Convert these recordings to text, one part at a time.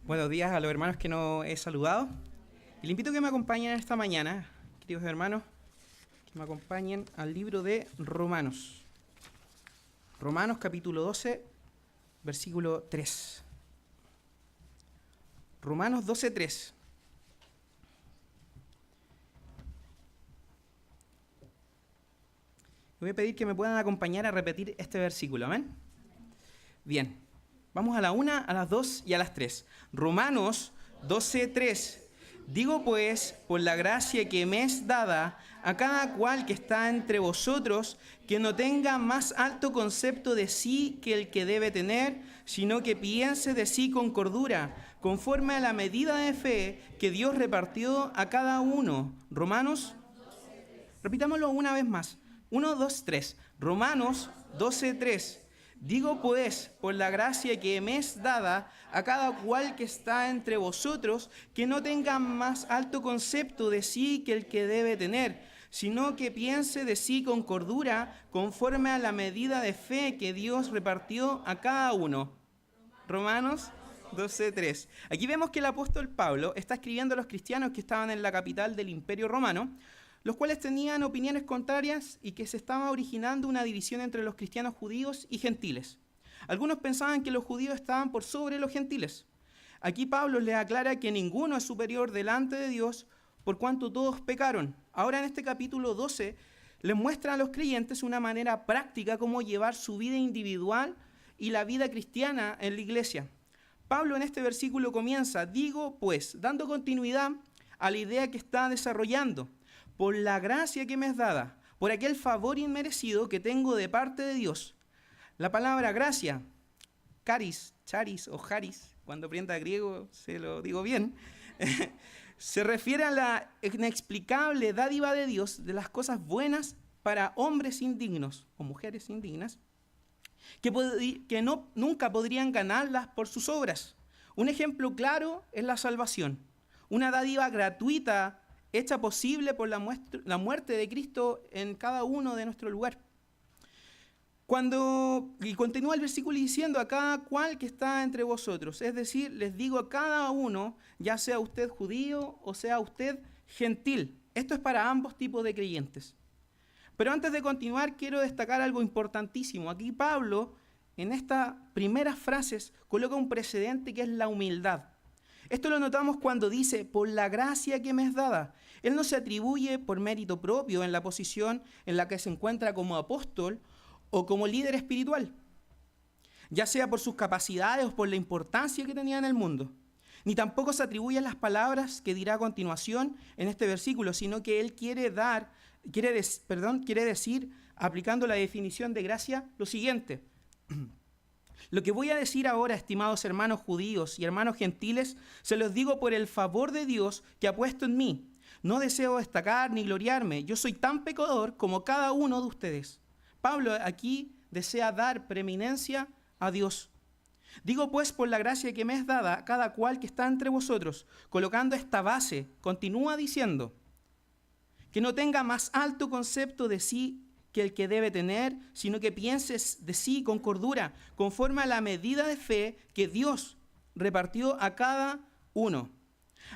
Buenos días a los hermanos que no he saludado. Y les invito a que me acompañen esta mañana, queridos hermanos, que me acompañen al libro de Romanos. Romanos capítulo 12, versículo 3. Romanos 12, 3. Voy a pedir que me puedan acompañar a repetir este versículo, ¿amén? Bien. Vamos a la 1, a las 2 y a las 3. Romanos 12, 3. Digo pues, por la gracia que me es dada, a cada cual que está entre vosotros, que no tenga más alto concepto de sí que el que debe tener, sino que piense de sí con cordura, conforme a la medida de fe que Dios repartió a cada uno. Romanos, repitámoslo una vez más. 1, 2, 3. Romanos 12, 3. Digo pues, por la gracia que me es dada, a cada cual que está entre vosotros, que no tenga más alto concepto de sí que el que debe tener, sino que piense de sí con cordura, conforme a la medida de fe que Dios repartió a cada uno. Romanos 12:3. Aquí vemos que el apóstol Pablo está escribiendo a los cristianos que estaban en la capital del Imperio Romano, los cuales tenían opiniones contrarias y que se estaba originando una división entre los cristianos judíos y gentiles. Algunos pensaban que los judíos estaban por sobre los gentiles. Aquí Pablo les aclara que ninguno es superior delante de Dios por cuanto todos pecaron. Ahora en este capítulo 12 les muestra a los creyentes una manera práctica cómo llevar su vida individual y la vida cristiana en la iglesia. Pablo en este versículo comienza, digo pues, dando continuidad a la idea que está desarrollando. Por la gracia que me es dada, por aquel favor inmerecido que tengo de parte de Dios. La palabra gracia, charis o charis, cuando aprenda griego se lo digo bien, se refiere a la inexplicable dádiva de Dios de las cosas buenas para hombres indignos o mujeres indignas, que nunca podrían ganarlas por sus obras. Un ejemplo claro es la salvación, una dádiva gratuita hecha posible por la muerte de Cristo en cada uno de nuestro lugar. Y continúa el versículo diciendo a cada cual que está entre vosotros, es decir, les digo a cada uno, ya sea usted judío o sea usted gentil. Esto es para ambos tipos de creyentes. Pero antes de continuar quiero destacar algo importantísimo. Aquí Pablo, en estas primeras frases, coloca un precedente que es la humildad. Esto lo notamos cuando dice, por la gracia que me es dada. Él no se atribuye por mérito propio en la posición en la que se encuentra como apóstol o como líder espiritual, ya sea por sus capacidades o por la importancia que tenía en el mundo. Ni tampoco se atribuye a las palabras que dirá a continuación en este versículo, sino que él quiere decir, aplicando la definición de gracia, lo siguiente. Lo que voy a decir ahora, estimados hermanos judíos y hermanos gentiles, se los digo por el favor de Dios que ha puesto en mí. No deseo destacar ni gloriarme. Yo soy tan pecador como cada uno de ustedes. Pablo aquí desea dar preeminencia a Dios. Digo pues por la gracia que me es dada a cada cual que está entre vosotros, colocando esta base, continúa diciendo, que no tenga más alto concepto de sí que el que debe tener, sino que pienses de sí con cordura, conforme a la medida de fe que Dios repartió a cada uno.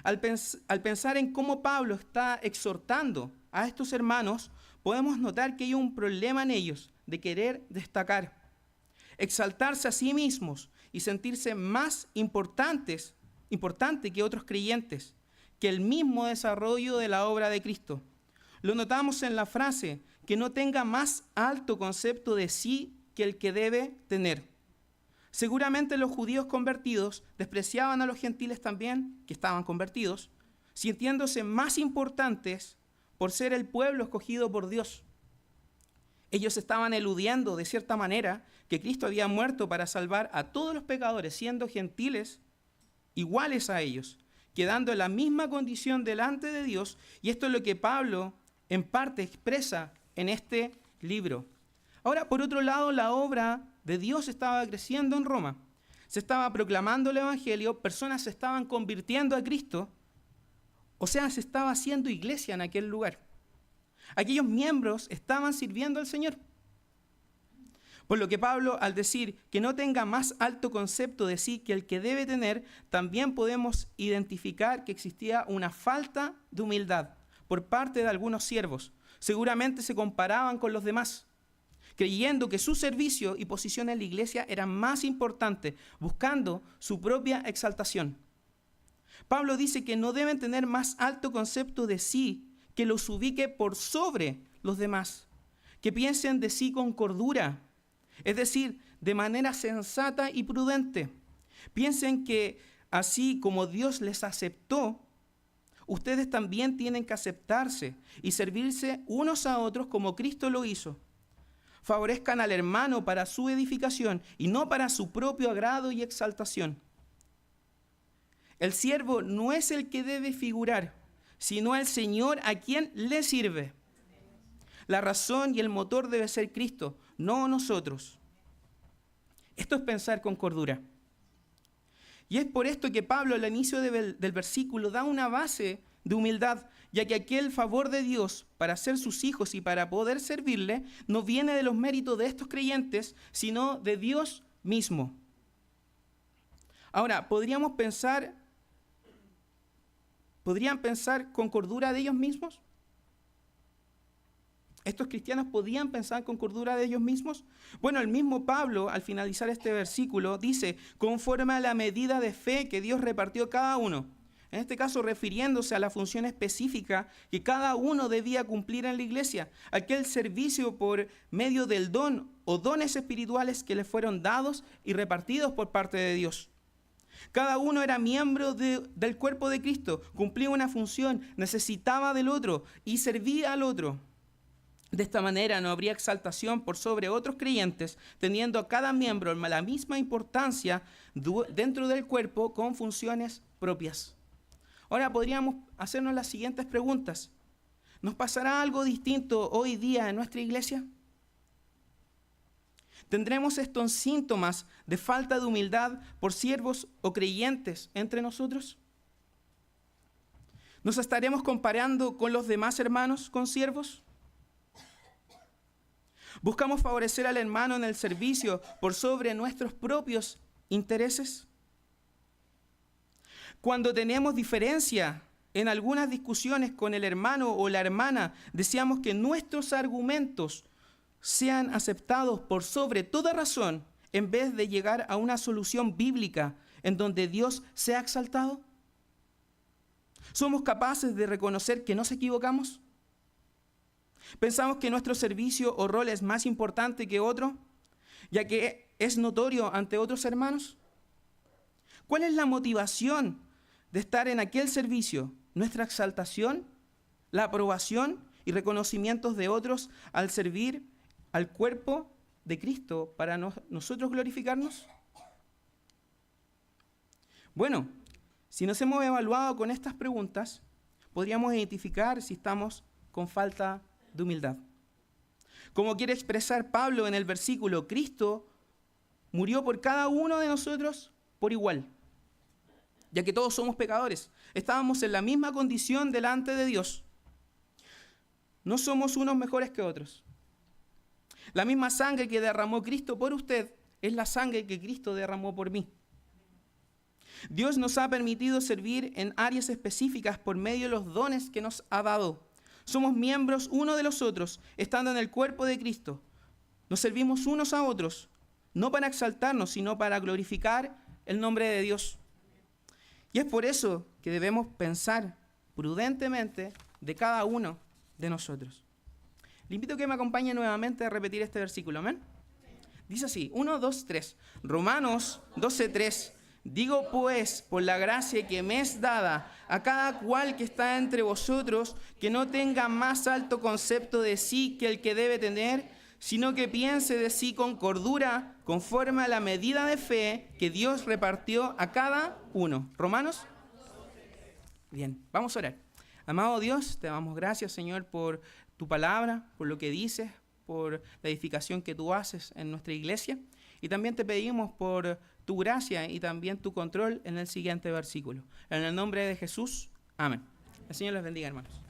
Al pensar en cómo Pablo está exhortando a estos hermanos, podemos notar que hay un problema en ellos de querer destacar, exaltarse a sí mismos y sentirse más importante que otros creyentes, que el mismo desarrollo de la obra de Cristo. Lo notamos en la frase, que no tenga más alto concepto de sí que el que debe tener. Seguramente los judíos convertidos despreciaban a los gentiles también, que estaban convertidos, sintiéndose más importantes por ser el pueblo escogido por Dios. Ellos estaban eludiendo, de cierta manera, que Cristo había muerto para salvar a todos los pecadores, siendo gentiles iguales a ellos, quedando en la misma condición delante de Dios, y esto es lo que Pablo en parte expresa en este libro. Ahora, por otro lado, la obra de Dios estaba creciendo en Roma. Se estaba proclamando el evangelio, personas se estaban convirtiendo a Cristo, o sea, se estaba haciendo iglesia en aquel lugar. Aquellos miembros estaban sirviendo al Señor. Por lo que Pablo, al decir que no tenga más alto concepto de sí que el que debe tener, también podemos identificar que existía una falta de humildad por parte de algunos siervos. Seguramente se comparaban con los demás, creyendo que su servicio y posición en la iglesia eran más importantes, buscando su propia exaltación. Pablo dice que no deben tener más alto concepto de sí que los ubique por sobre los demás, que piensen de sí con cordura, es decir, de manera sensata y prudente. Piensen que así como Dios les aceptó, ustedes también tienen que aceptarse y servirse unos a otros como Cristo lo hizo. Favorezcan al hermano para su edificación y no para su propio agrado y exaltación. El siervo no es el que debe figurar, sino el Señor a quien le sirve. La razón y el motor debe ser Cristo, no nosotros. Esto es pensar con cordura. Y es por esto que Pablo al inicio del versículo da una base de humildad, ya que aquel favor de Dios para ser sus hijos y para poder servirle no viene de los méritos de estos creyentes, sino de Dios mismo. Ahora, ¿podrían pensar con cordura de ellos mismos? ¿Estos cristianos podían pensar con cordura de ellos mismos? Bueno, el mismo Pablo, al finalizar este versículo, dice, conforme a la medida de fe que Dios repartió a cada uno. En este caso, refiriéndose a la función específica que cada uno debía cumplir en la iglesia, aquel servicio por medio del don o dones espirituales que le fueron dados y repartidos por parte de Dios. Cada uno era miembro del cuerpo de Cristo, cumplía una función, necesitaba del otro y servía al otro. De esta manera no habría exaltación por sobre otros creyentes, teniendo a cada miembro la misma importancia dentro del cuerpo con funciones propias. Ahora podríamos hacernos las siguientes preguntas. ¿Nos pasará algo distinto hoy día en nuestra iglesia? ¿Tendremos estos síntomas de falta de humildad por siervos o creyentes entre nosotros? ¿Nos estaremos comparando con los demás hermanos con siervos? ¿Buscamos favorecer al hermano en el servicio por sobre nuestros propios intereses? Cuando tenemos diferencia en algunas discusiones con el hermano o la hermana, deseamos que nuestros argumentos sean aceptados por sobre toda razón en vez de llegar a una solución bíblica en donde Dios sea exaltado. ¿Somos capaces de reconocer que nos equivocamos? ¿Pensamos que nuestro servicio o rol es más importante que otro, ya que es notorio ante otros hermanos? ¿Cuál es la motivación de estar en aquel servicio? ¿Nuestra exaltación, la aprobación y reconocimientos de otros al servir al cuerpo de Cristo para nosotros glorificarnos? Bueno, si nos hemos evaluado con estas preguntas, podríamos identificar si estamos con falta de humildad. Como quiere expresar Pablo en el versículo, Cristo murió por cada uno de nosotros por igual, ya que todos somos pecadores. Estábamos en la misma condición delante de Dios. No somos unos mejores que otros. La misma sangre que derramó Cristo por usted es la sangre que Cristo derramó por mí. Dios nos ha permitido servir en áreas específicas por medio de los dones que nos ha dado. Somos miembros uno de los otros, estando en el cuerpo de Cristo. Nos servimos unos a otros, no para exaltarnos, sino para glorificar el nombre de Dios. Y es por eso que debemos pensar prudentemente de cada uno de nosotros. Le invito a que me acompañe nuevamente a repetir este versículo, ¿amén? Dice así, 1, 2, 3. Romanos 12:3. Digo pues, por la gracia que me es dada, a cada cual que está entre vosotros, que no tenga más alto concepto de sí que el que debe tener, sino que piense de sí con cordura, conforme a la medida de fe que Dios repartió a cada uno. ¿Romanos? Bien, vamos a orar. Amado Dios, te damos gracias, Señor, por tu palabra, por lo que dices, por la edificación que tú haces en nuestra iglesia. Y también te pedimos por tu gracia y también tu control en el siguiente versículo. En el nombre de Jesús, amén. El Señor les bendiga, hermanos.